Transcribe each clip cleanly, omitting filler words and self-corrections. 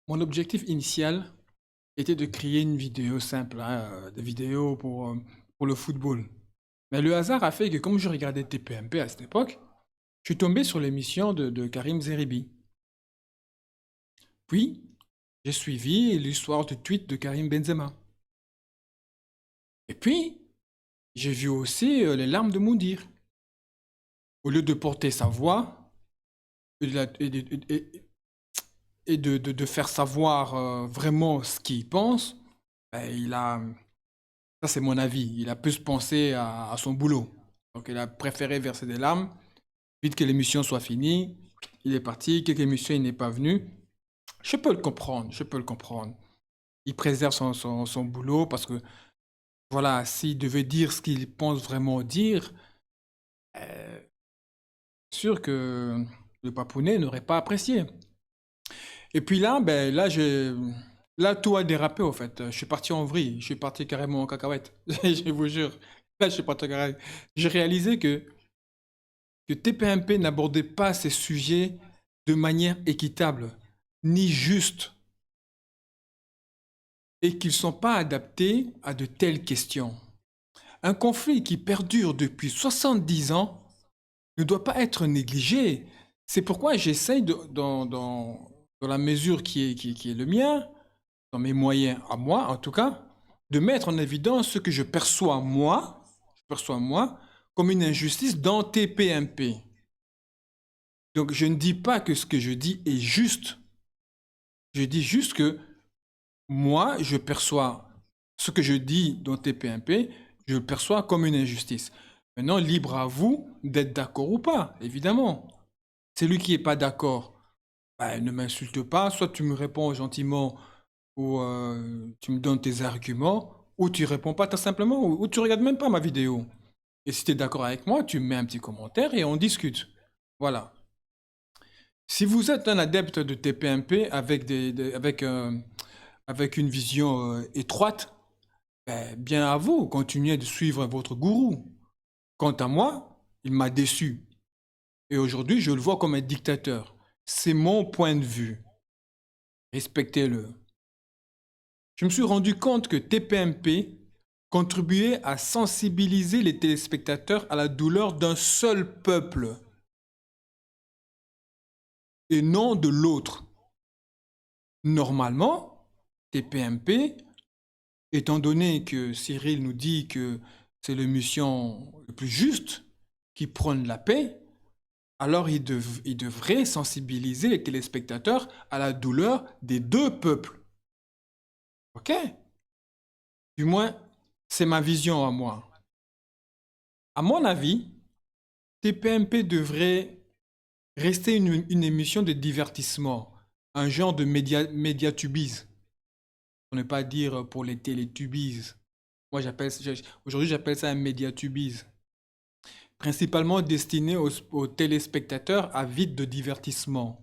Mon objectif initial était de créer une vidéo simple, hein, des vidéos pour le football. Mais le hasard a fait que comme je regardais TPMP à cette époque, je suis tombé sur l'émission de Karim Zeribi. Puis, j'ai suivi l'histoire du tweet de Karim Benzema. Et puis, j'ai vu aussi les larmes de Moundir. Au lieu de porter sa voix et de faire savoir vraiment ce qu'il pense, ben, ça c'est mon avis, il a plus pensé à son boulot. Donc il a préféré verser des larmes, vite que l'émission soit finie, il est parti, quelques émissions il n'est pas venu. Je peux le comprendre, je peux le comprendre. Il préserve son boulot parce que, voilà, s'il devait dire ce qu'il pense vraiment dire, euh, sûr que le papounet n'aurait pas apprécié. Et puis là, ben, là, tout a dérapé, au fait. Je suis parti en vrille. Je suis parti carrément en cacahuète. Je vous jure. Là, je suis parti en cacahuète. J'ai réalisé que TPMP n'abordait pas ces sujets de manière équitable, ni juste, et qu'ils ne sont pas adaptés à de telles questions. Un conflit qui perdure depuis 70 ans ne doit pas être négligé. C'est pourquoi j'essaye, dans la mesure qui est le mien, dans mes moyens à moi en tout cas, de mettre en évidence ce que je perçois moi, comme une injustice dans TPMP. Donc je ne dis pas que ce que je dis est juste, je dis juste que moi, je perçois ce que je dis dans TPMP, je le perçois comme une injustice. Maintenant, libre à vous d'être d'accord ou pas, évidemment. Celui qui n'est pas d'accord, bah, ne m'insulte pas, soit tu me réponds gentiment ou tu me donnes tes arguments, ou tu réponds pas tout simplement, ou tu regardes même pas ma vidéo. Et si tu es d'accord avec moi, tu me mets un petit commentaire et on discute. Voilà. Si vous êtes un adepte de TPMP avec une vision étroite, ben, bien à vous, continuez de suivre votre gourou. Quant à moi, il m'a déçu. Et aujourd'hui, je le vois comme un dictateur. C'est mon point de vue. Respectez-le. Je me suis rendu compte que TPMP contribuait à sensibiliser les téléspectateurs à la douleur d'un seul peuple et non de l'autre. Normalement, TPMP, étant donné que Cyril nous dit que c'est le mission le plus juste qui prône la paix, alors il devrait sensibiliser les téléspectateurs à la douleur des deux peuples. OK? Du moins, c'est ma vision à moi. À mon avis, TPMP devrait rester une émission de divertissement, un genre de médiatubise, pour ne pas dire pour les télétubises. Moi, aujourd'hui, j'appelle ça un médiatubise, principalement destiné aux téléspectateurs avides de divertissement.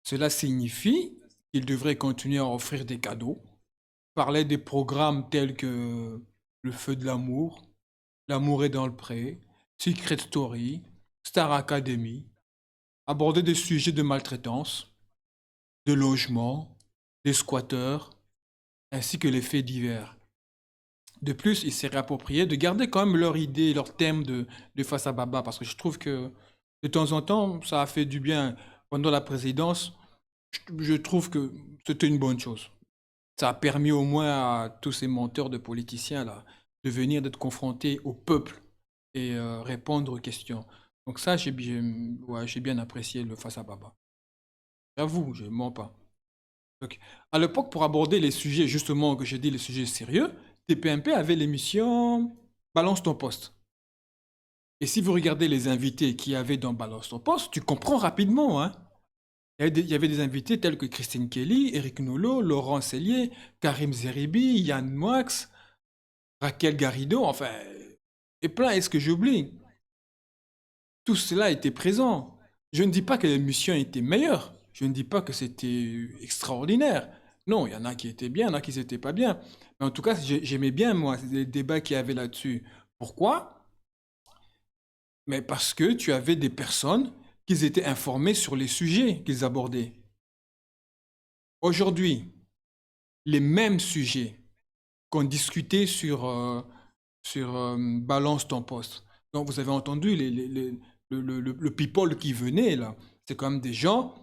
Cela signifie qu'il devrait continuer à offrir des cadeaux, parler des programmes tels que Le Feu de l'amour, L'amour est dans le pré, Secret Story, Star Academy, aborder des sujets de maltraitance, de logement, des squatteurs, ainsi que les faits divers. De plus, il serait approprié de garder quand même leur idée, leur thème de face à Baba, parce que je trouve que de temps en temps, ça a fait du bien. Pendant la présidence, je trouve que c'était une bonne chose. Ça a permis au moins à tous ces menteurs de politiciens là de venir d'être confrontés au peuple et répondre aux questions. Donc ça, ouais, j'ai bien apprécié le face à Baba. J'avoue, je ne mens pas. Donc, à l'époque, pour aborder les sujets, justement, que j'ai dit, les sujets sérieux, TPMP avait l'émission Balance ton poste. Et si vous regardez les invités qu'il y avait dans Balance ton poste, tu comprends rapidement, hein. Il y avait des invités tels que Christine Kelly, Eric Nolot, Laurent Cellier, Karim Zeribi, Yann Moix, Raquel Garrido, enfin, et plein, est-ce que j'oublie? Tout cela était présent. Je ne dis pas que l'émission était meilleure. Je ne dis pas que c'était extraordinaire. Non, il y en a qui étaient bien, il y en a qui n'étaient pas bien. Mais en tout cas, j'aimais bien, moi, les débats qu'il y avait là-dessus. Pourquoi? Mais parce que tu avais des personnes qui étaient informées sur les sujets qu'ils abordaient. Aujourd'hui, les mêmes sujets qu'on discutait sur Balance ton poste. Donc, vous avez entendu le people qui venait là. C'est quand même des gens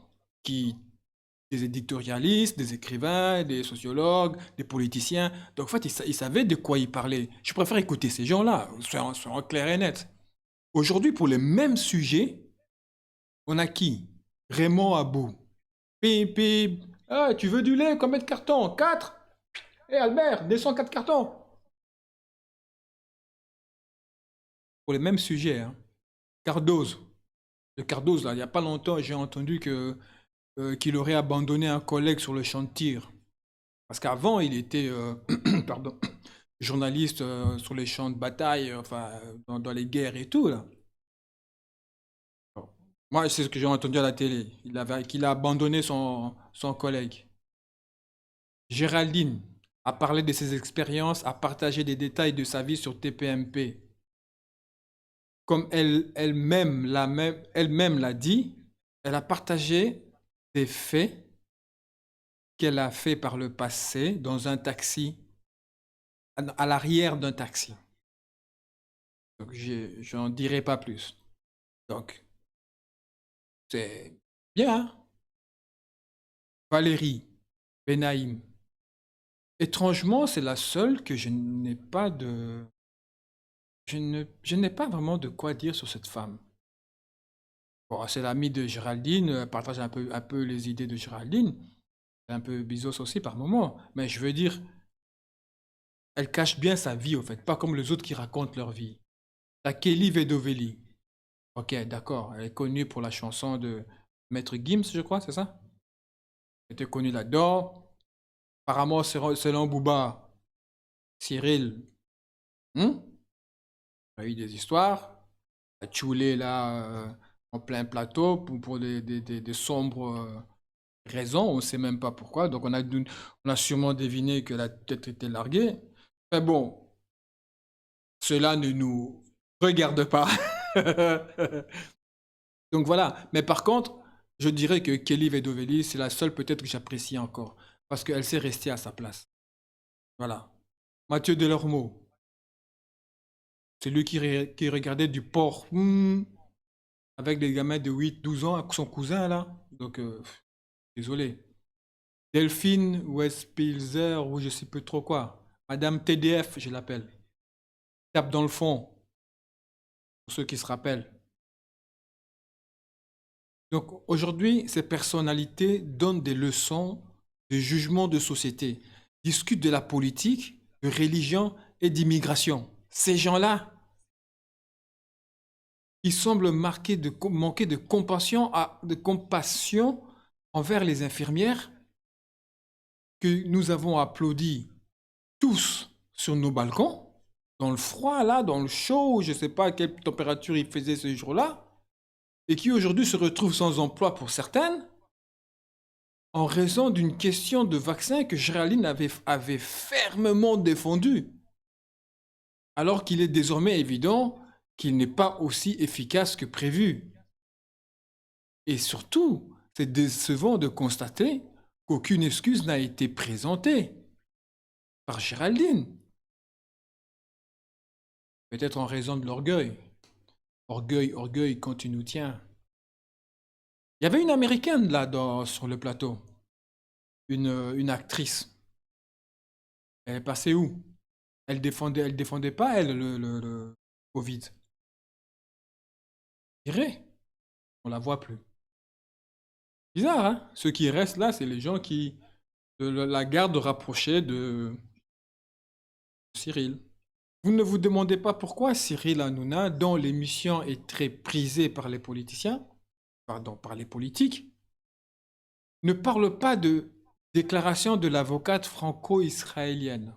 qui, des éditorialistes, des écrivains, des sociologues, des politiciens. Donc, en fait, ils savaient de quoi ils parlaient. Je préfère écouter ces gens-là, soyons clairs et nets. Aujourd'hui, pour les mêmes sujets, on a qui? Raymond Abou. Pip, pip. Ah, tu veux du lait? Combien de cartons? 4? Eh Albert, descends 4 cartons. Pour les mêmes sujets, hein. Cardoze. Le Cardoze, là, il n'y a pas longtemps, j'ai entendu qu'il aurait abandonné un collègue sur le champ de tir. Parce qu'avant, il était pardon, journaliste sur les champs de bataille, enfin, dans les guerres et tout, là. Bon. Moi, c'est ce que j'ai entendu à la télé. Qu'il a abandonné son collègue. Géraldine a parlé de ses expériences, a partagé des détails de sa vie sur TPMP. Comme elle-même l'a dit, elle a partagé des faits qu'elle a fait par le passé dans un taxi, à l'arrière d'un taxi. Donc, je n'en dirai pas plus. Donc, c'est bien, hein. Valérie Benaïm. Étrangement, c'est la seule que je n'ai pas de... je n'ai pas vraiment de quoi dire sur cette femme. Bon, c'est l'amie de Géraldine, elle partage un peu les idées de Géraldine. C'est un peu bisos aussi par moment. Mais je veux dire, elle cache bien sa vie, au fait, pas comme les autres qui racontent leur vie. La Kelly Vedovelli. Ok, d'accord. Elle est connue pour la chanson de Maître Gims, je crois, c'est ça? Elle était connue là-dedans. Apparemment, selon Booba, Cyril, hmm, a eu des histoires. A Tchoulé là, en plein plateau pour des sombres raisons. On ne sait même pas pourquoi. Donc, on a sûrement deviné qu'elle a peut-être été larguée. Mais bon, cela ne nous regarde pas. Donc voilà. Mais par contre, je dirais que Kelly Vedovelli, c'est la seule peut-être que j'apprécie encore. Parce qu'elle s'est restée à sa place. Voilà. Mathieu Delormeau, c'est lui qui regardait du porc avec des gamins de 8, 12 ans, avec son cousin là. Donc, désolé. Delphine Westpilzer, ou je sais plus trop quoi. Madame TDF, je l'appelle. Tape dans le fond, pour ceux qui se rappellent. Donc aujourd'hui, ces personnalités donnent des leçons de jugement de société, discutent de la politique, de religion et d'immigration. Ces gens-là, ils semblent manquer de compassion envers les infirmières que nous avons applaudi tous sur nos balcons, dans le froid là, dans le chaud, je ne sais pas à quelle température il faisait ce jour-là, et qui aujourd'hui se retrouvent sans emploi pour certaines, en raison d'une question de vaccin que Géraldine avait fermement défendue, alors qu'il est désormais évident qu'il n'est pas aussi efficace que prévu. Et surtout, c'est décevant de constater qu'aucune excuse n'a été présentée par Géraldine. Peut-être en raison de l'orgueil. Orgueil, orgueil quand tu nous tiens. Il y avait une américaine là sur le plateau, une actrice. Elle est passée où? Elle défendait pas, elle, le Covid. Irée, on la voit plus. Bizarre, hein? Ceux qui restent là, c'est les gens qui de la garde rapprochée de Cyril. Vous ne vous demandez pas pourquoi Cyril Hanouna, dont l'émission est très prisée par les politiciens, pardon, par les politiques, ne parle pas de déclaration de l'avocate franco-israélienne.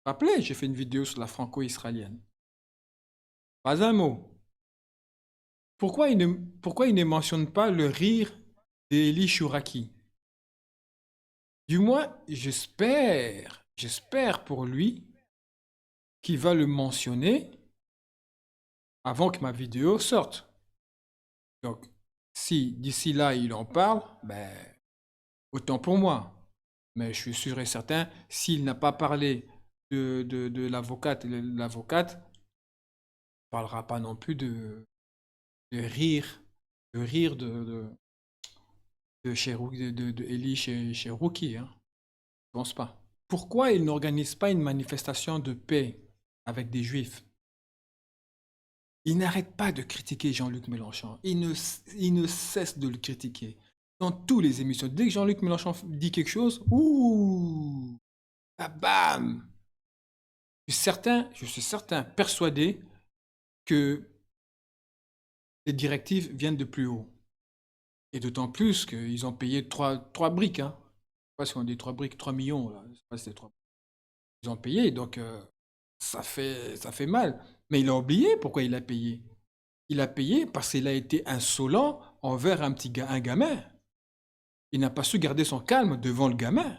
Rappelez, j'ai fait une vidéo sur la franco-israélienne. Pas un mot. Pourquoi il ne mentionne pas le rire d'Eli Chouraki? Du moins, j'espère pour lui qu'il va le mentionner avant que ma vidéo sorte. Donc, si d'ici là il en parle, ben Autant pour moi. Mais je suis sûr et certain, s'il n'a pas parlé de l'avocate, l'avocate ne parlera pas non plus de rire, de rire de Eli chez Rookie, hein. Je pense pas. Pourquoi il n'organise pas une manifestation de paix avec des juifs? Il n'arrête pas de critiquer Jean-Luc Mélenchon. Il ne cesse de le critiquer. Dans toutes les émissions, dès que Jean-Luc Mélenchon dit quelque chose, ouh, ah, bam! Je suis certain, persuadé que les directives viennent de plus haut. Et d'autant plus qu'ils ont payé trois briques, hein. Je sais pas si on dit 3 briques, 3 millions, là. Je sais pas si c'est 3. Ils ont payé, donc ça fait mal. Mais il a oublié pourquoi il a payé. Il a payé parce qu'il a été insolent envers un gamin. Il n'a pas su garder son calme devant le gamin.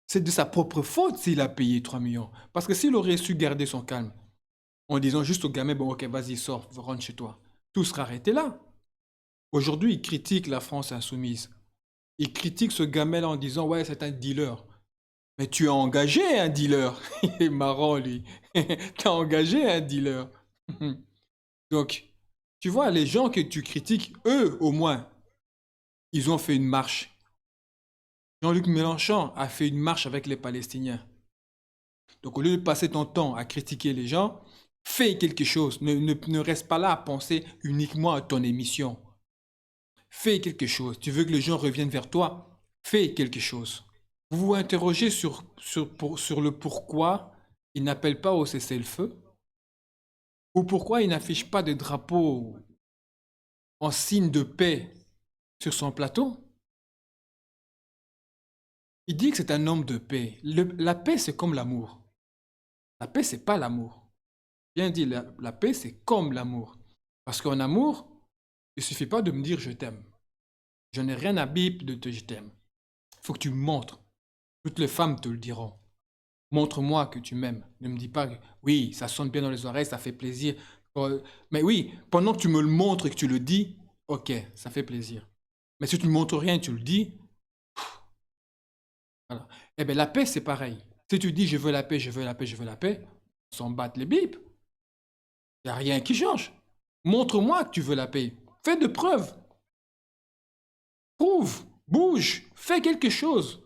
C'est de sa propre faute s'il a payé 3 millions. Parce que s'il aurait su garder son calme, en disant juste au gamin, bon ok, vas-y, sors, rentre chez toi, tout serait arrêté là. Aujourd'hui, il critique la France insoumise. Il critique ce gamin-là en disant, ouais, c'est un dealer. Mais tu as engagé un dealer. Il est marrant, lui. Tu as engagé un dealer. Donc, tu vois, les gens que tu critiques, eux, au moins, ils ont fait une marche. Jean-Luc Mélenchon a fait une marche avec les Palestiniens. Donc, au lieu de passer ton temps à critiquer les gens, fais quelque chose. Ne reste pas là à penser uniquement à ton émission. Fais quelque chose. Tu veux que les gens reviennent vers toi? Fais quelque chose. Vous vous interrogez sur le pourquoi il n'appelle pas au cessez-le-feu? Ou pourquoi il n'affiche pas de drapeau en signe de paix sur son plateau? Il dit que c'est un homme de paix. La paix, c'est comme l'amour. La paix, c'est pas l'amour. Bien dit, la paix, c'est comme l'amour. Parce qu'en amour, il suffit pas de me dire je t'aime. Je n'ai rien à bip de te je t'aime. Il faut que tu me montres. Toutes les femmes te le diront. Montre-moi que tu m'aimes. Ne me dis pas que oui, ça sonne bien dans les oreilles, ça fait plaisir. Mais oui, pendant que tu me le montres et que tu le dis, ok, ça fait plaisir. Mais si tu ne montres rien et tu le dis, voilà. Eh bien, la paix, c'est pareil. Si tu dis je veux la paix, je veux la paix, je veux la paix, on s'en bat les bips. Il n'y a rien qui change. Montre-moi que tu veux la paix. Fais de preuves. Prouve. Bouge. Fais quelque chose.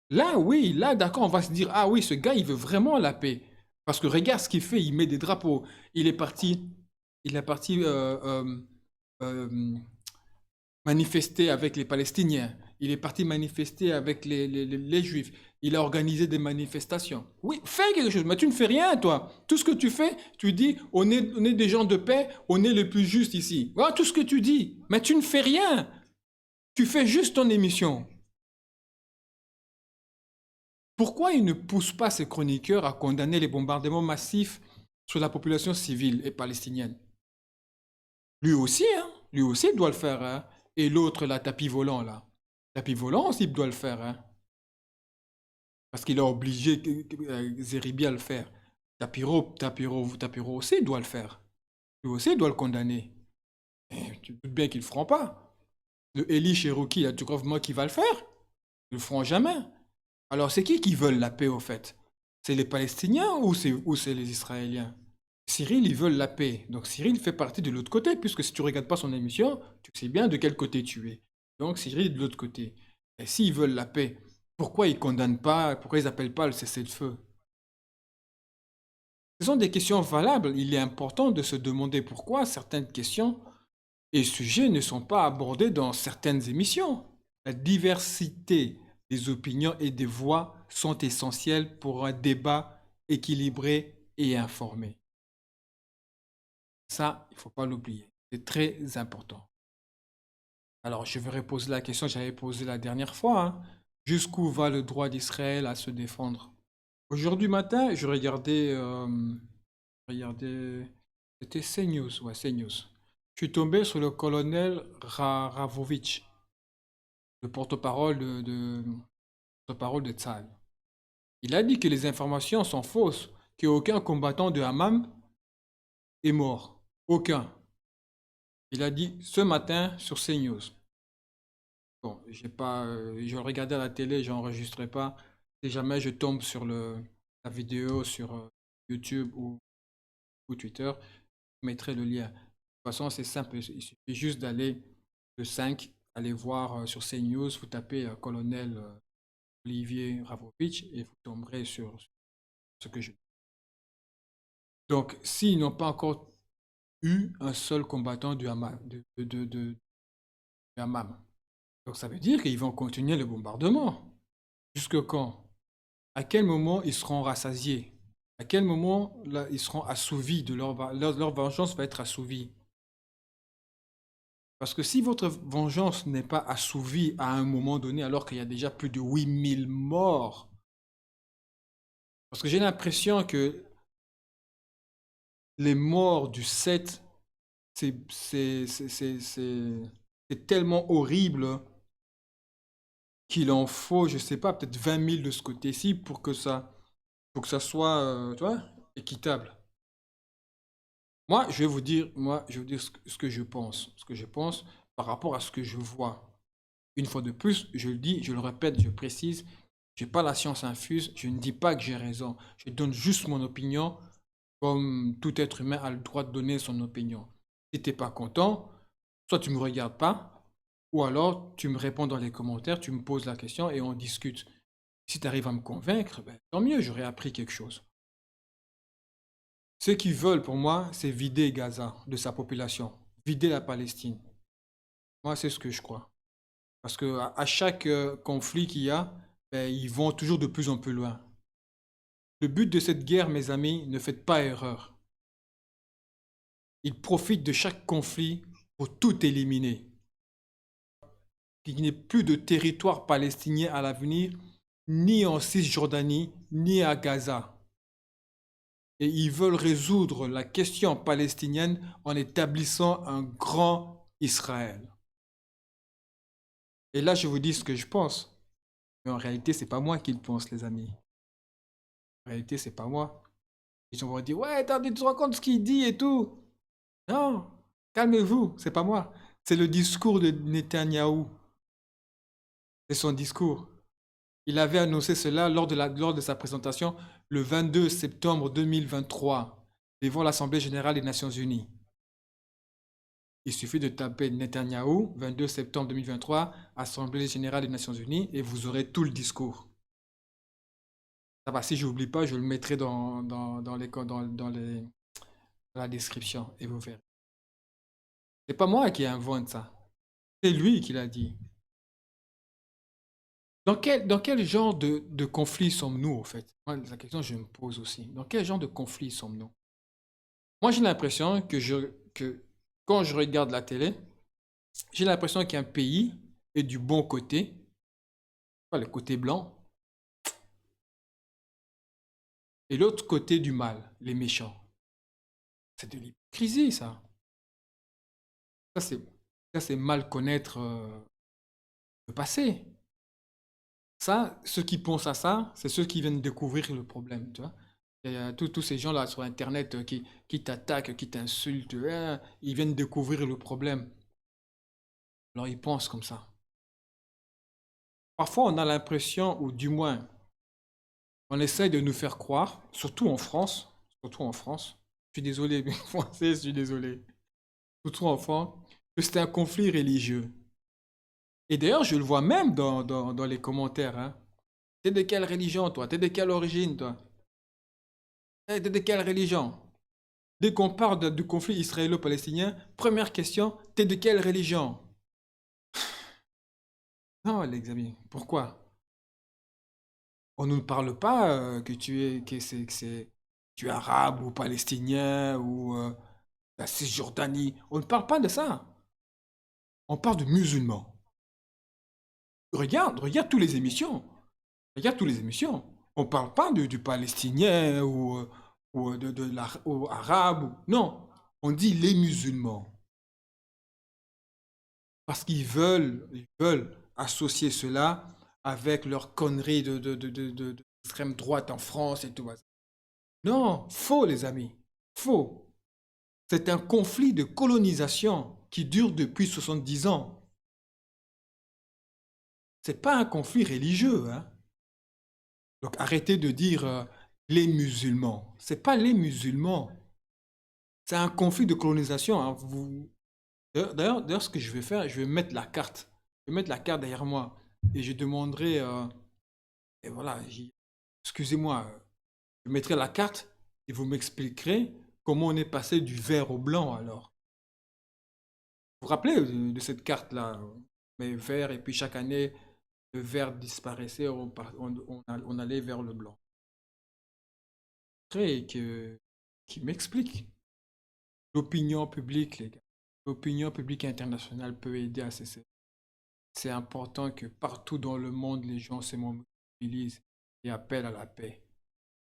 Là, oui, là, d'accord, on va se dire, ah oui, ce gars, il veut vraiment la paix. Parce que regarde ce qu'il fait, il met des drapeaux. Il est parti euh, manifester avec les Palestiniens. Il est parti manifester avec les Juifs. Il a organisé des manifestations. Oui, fais quelque chose, mais tu ne fais rien, toi. Tout ce que tu fais, tu dis, on est des gens de paix, on est les plus justes ici. Voilà tout ce que tu dis, mais tu ne fais rien. Tu fais juste ton émission. Pourquoi il ne pousse pas ses chroniqueurs à condamner les bombardements massifs sur la population civile et palestinienne? Lui aussi, hein? Lui aussi, il doit le faire, hein? Et l'autre, là, tapis volant, là. Tapis volant aussi, il doit le faire, hein? Parce qu'il a obligé Zeribi à le faire. Tapiro aussi doit le faire. Lui aussi doit le condamner. Et tu te doutes bien qu'ils ne le feront pas. Le Eli Cherokee, tu crois vraiment qu'il va le faire? Ils ne le feront jamais. Alors c'est qui veulent la paix au fait? C'est les Palestiniens ou c'est les Israéliens? Cyril, ils veulent la paix. Donc Cyril fait partie de l'autre côté, puisque si tu regardes pas son émission, tu sais bien de quel côté tu es. Donc Cyril est de l'autre côté. Et s'ils veulent la paix, pourquoi ils condamnent pas, pourquoi ils appellent pas le cessez-le-feu? Ce sont des questions valables. Il est important de se demander pourquoi certaines questions et sujets ne sont pas abordés dans certaines émissions. La diversité des opinions et des voix sont essentielles pour un débat équilibré et informé. Ça, il ne faut pas l'oublier. C'est très important. Alors, je vais reposer la question que j'avais posée la dernière fois, hein. Jusqu'où va le droit d'Israël à se défendre? Aujourd'hui matin, regardais, c'était CNews, ouais, CNews. Je suis tombé sur le colonel Ravovitch, le porte-parole porte-parole de Tzal. Il a dit que les informations sont fausses, qu'aucun combattant de Hamas est mort. Aucun. Il a dit ce matin sur CNews. Bon, j'ai pas, je regardais à la télé, j'enregistrais pas. Si jamais je tombe sur la vidéo sur YouTube ou Twitter, je mettrai le lien. De toute façon, c'est simple, il suffit juste d'aller le 5, aller voir sur CNews, vous tapez colonel Olivier Ravovitch et vous tomberez sur ce que je dis. Donc, s'ils n'ont pas encore eu un seul combattant du Hamas, du Hammam, donc ça veut dire qu'ils vont continuer le bombardement. Jusque quand? À quel moment ils seront rassasiés? À quel moment là, ils seront assouvis de leur vengeance va être assouvie? Parce que si votre vengeance n'est pas assouvie à un moment donné, alors qu'il y a déjà plus de 8 000 morts, parce que j'ai l'impression que les morts du 7, c'est c'est- c'est- c'est- c'est- c'est tellement horrible qu'il en faut, je sais pas, peut-être 20 000 de ce côté-ci pour que ça soit, tu vois, équitable. Moi, je vais vous dire ce que je pense. Ce que je pense par rapport à ce que je vois. Une fois de plus, je le dis, je le répète, je précise, je n'ai pas la science infuse, je ne dis pas que j'ai raison. Je donne juste mon opinion, comme tout être humain a le droit de donner son opinion. Si tu n'es pas content, soit tu ne me regardes pas, ou alors tu me réponds dans les commentaires, tu me poses la question et on discute. Si tu arrives à me convaincre, ben, tant mieux, j'aurais appris quelque chose. Ce qu'ils veulent pour moi, c'est vider Gaza de sa population, vider la Palestine. Moi, c'est ce que je crois. Parce que à chaque conflit qu'il y a, ben, ils vont toujours de plus en plus loin. Le but de cette guerre, mes amis, ne faites pas erreur. Ils profitent de chaque conflit pour tout éliminer. Qu'il n'y ait plus de territoire palestinien à l'avenir, ni en Cisjordanie, ni à Gaza. Et ils veulent résoudre la question palestinienne en établissant un grand Israël. Et là, je vous dis ce que je pense. Mais en réalité, c'est pas moi qui le pense, les amis. En réalité, c'est pas moi. Les gens vont dire, ouais, attends, tu te rends compte ce qu'il dit et tout. Non, calmez-vous, c'est pas moi. C'est le discours de Netanyahou. C'est son discours. Il avait annoncé cela lors de sa présentation le 22 septembre 2023 devant l'Assemblée générale des Nations unies. Il suffit de taper Netanyahou, 22 septembre 2023, Assemblée générale des Nations unies, et vous aurez tout le discours. Ça va, si je n'oublie pas, je le mettrai dans la description, et vous verrez. C'est pas moi qui invente ça. C'est lui qui l'a dit. Dans quel genre de conflit sommes-nous, en fait? Moi, la question que je me pose aussi. Dans quel genre de conflit sommes-nous? Moi, j'ai l'impression que quand je regarde la télé, j'ai l'impression qu'un pays est du bon côté, pas le côté blanc, et l'autre côté du mal, les méchants. C'est de l'hypocrisie, ça. Ça, c'est, ça, c'est mal connaître le passé. Ça, ceux qui pensent à ça, c'est ceux qui viennent découvrir le problème, tu vois. Et, tous ces gens-là sur Internet qui t'attaquent, qui t'insultent, ils viennent découvrir le problème. Alors ils pensent comme ça. Parfois, on a l'impression, ou du moins, on essaye de nous faire croire, surtout en France, je suis désolé, mais français, je suis désolé, surtout en France, que c'est un conflit religieux. Et d'ailleurs, je le vois même dans les commentaires, hein. T'es de quelle religion, toi? T'es de quelle origine, toi? T'es de quelle religion? Dès qu'on parle du conflit israélo-palestinien, première question, t'es de quelle religion? Non, les amis, pourquoi? On ne nous parle pas tu es arabe ou palestinien ou la Cisjordanie. On ne parle pas de ça. On parle de musulmans. Regarde toutes les émissions. Regarde toutes les émissions. On ne parle pas du palestinien ou ou arabe. Non, on dit les musulmans. Parce ils veulent associer cela avec leur connerie d'extrême droite en France et tout. Non, faux les amis, faux. C'est un conflit de colonisation qui dure depuis 70 ans. c'est pas un conflit religieux, hein. Donc arrêtez de dire les musulmans. C'est pas les musulmans. C'est un conflit de colonisation, hein. D'ailleurs, ce que je vais faire, je vais mettre la carte. Je vais mettre la carte derrière moi. Et je demanderai, et voilà, excusez-moi, je mettrai la carte et vous m'expliquerez comment on est passé du vert au blanc alors. Vous vous rappelez de cette carte-là? Mais vert, et puis chaque année, le vert disparaissait, on allait vers le blanc. Après, qui m'explique. L'opinion publique, les gars. L'opinion publique internationale peut aider à cesser. C'est important que partout dans le monde, les gens se mobilisent et appellent à la paix.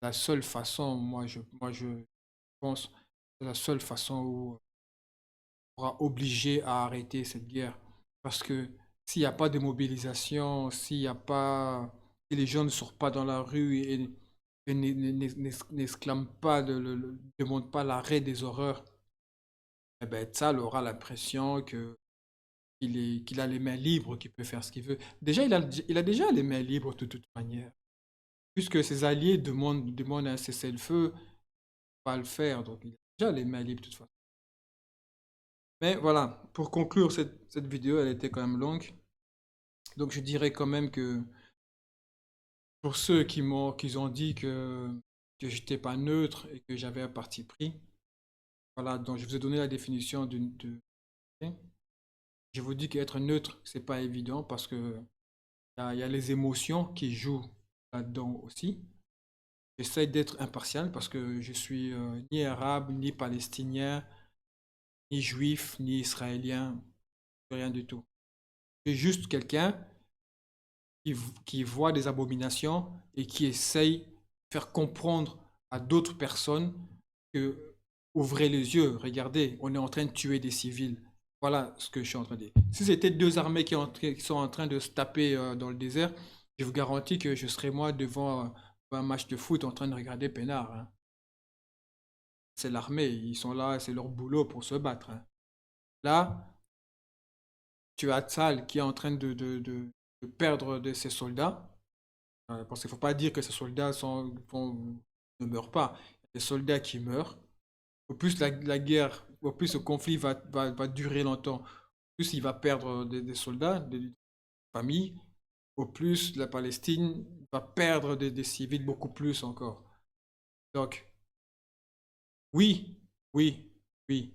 La seule façon, moi je pense, c'est la seule façon où on pourra obliger à arrêter cette guerre. Parce que s'il n'y a pas de mobilisation, s'il n'y a pas, si les gens ne sortent pas dans la rue et n'exclament pas, ne demandent pas l'arrêt des horreurs, eh ben, Tzal aura l'impression qu'il a les mains libres, qu'il peut faire ce qu'il veut. Déjà, il a déjà les mains libres de toute manière. Puisque ses alliés demandent un cessez-le-feu, pas le faire. Donc, il a déjà les mains libres de toute façon. Mais voilà, pour conclure cette vidéo, elle était quand même longue. Donc, je dirais quand même que pour ceux qui ont dit que j'étais pas neutre et que j'avais un parti pris, voilà, donc je vous ai donné la définition je vous dis qu'être neutre, c'est pas évident parce que il y a les émotions qui jouent là-dedans aussi. J'essaie d'être impartial parce que je suis ni arabe, ni palestinien, ni juif, ni israélien, rien du tout. Je suis juste quelqu'un qui voit des abominations et qui essaye de faire comprendre à d'autres personnes que ouvrez les yeux, regardez, on est en train de tuer des civils. Voilà ce que je suis en train de dire. Si c'était deux armées qui sont en train de se taper dans le désert, je vous garantis que je serais moi devant un match de foot en train de regarder Pénard, hein. C'est l'armée, ils sont là, c'est leur boulot pour se battre, hein. Là, tu as Tzal qui est en train de perdre de ses soldats. Parce qu'il ne faut pas dire que ces soldats ne meurent pas. Il y a des soldats qui meurent. Au plus la guerre, au plus ce conflit va durer longtemps, au plus il va perdre des soldats, des familles, au plus la Palestine va perdre des civils beaucoup plus encore. Donc, oui, oui, oui.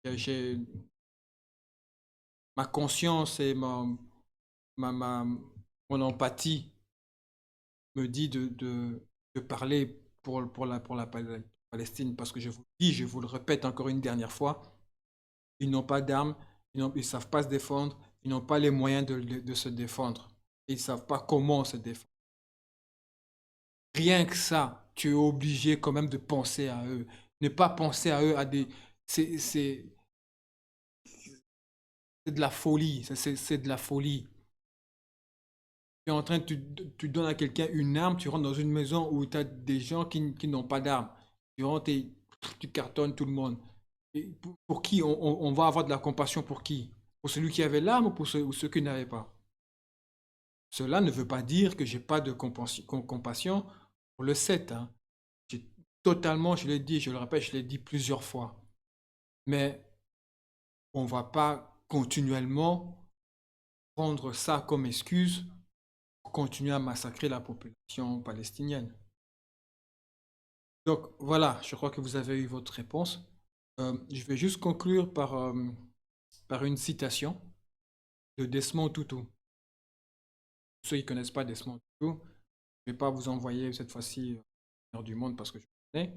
J'ai ma conscience et ma, ma- mon empathie me dit de parler pour la Palestine parce que je vous dis, je vous le répète encore une dernière fois, ils n'ont pas d'armes, ils ne savent pas se défendre, ils n'ont pas les moyens de se défendre. Ils ne savent pas comment se défendre. Rien que ça, tu es obligé quand même de penser à eux. Ne pas penser à eux à des... C'est de la folie, c'est de la folie. Tu es en train, tu donnes à quelqu'un une arme, tu rentres dans une maison où tu as des gens qui n'ont pas d'armes. Tu rentres et tu cartonnes tout le monde. Et pour qui on va avoir de la compassion pour qui? Pour celui qui avait l'arme ou ceux qui n'avaient pas? Cela ne veut pas dire que j'ai pas de compassion pour le 7, hein. J'ai totalement, je l'ai dit, je le répète, je l'ai dit plusieurs fois. Mais on ne va pas continuellement prendre ça comme excuse pour continuer à massacrer la population palestinienne. Donc voilà, je crois que vous avez eu votre réponse. Je vais juste conclure par une citation de Desmond Tutu. Pour ceux qui ne connaissent pas Desmond Tutu, je ne vais pas vous envoyer cette fois-ci du monde parce que je le connais.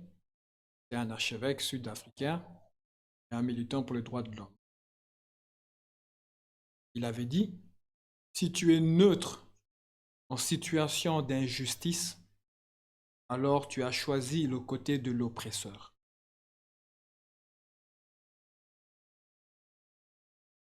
C'est un archevêque sud-africain et un militant pour les droits de l'homme. Il avait dit, si tu es neutre en situation d'injustice, alors tu as choisi le côté de l'oppresseur.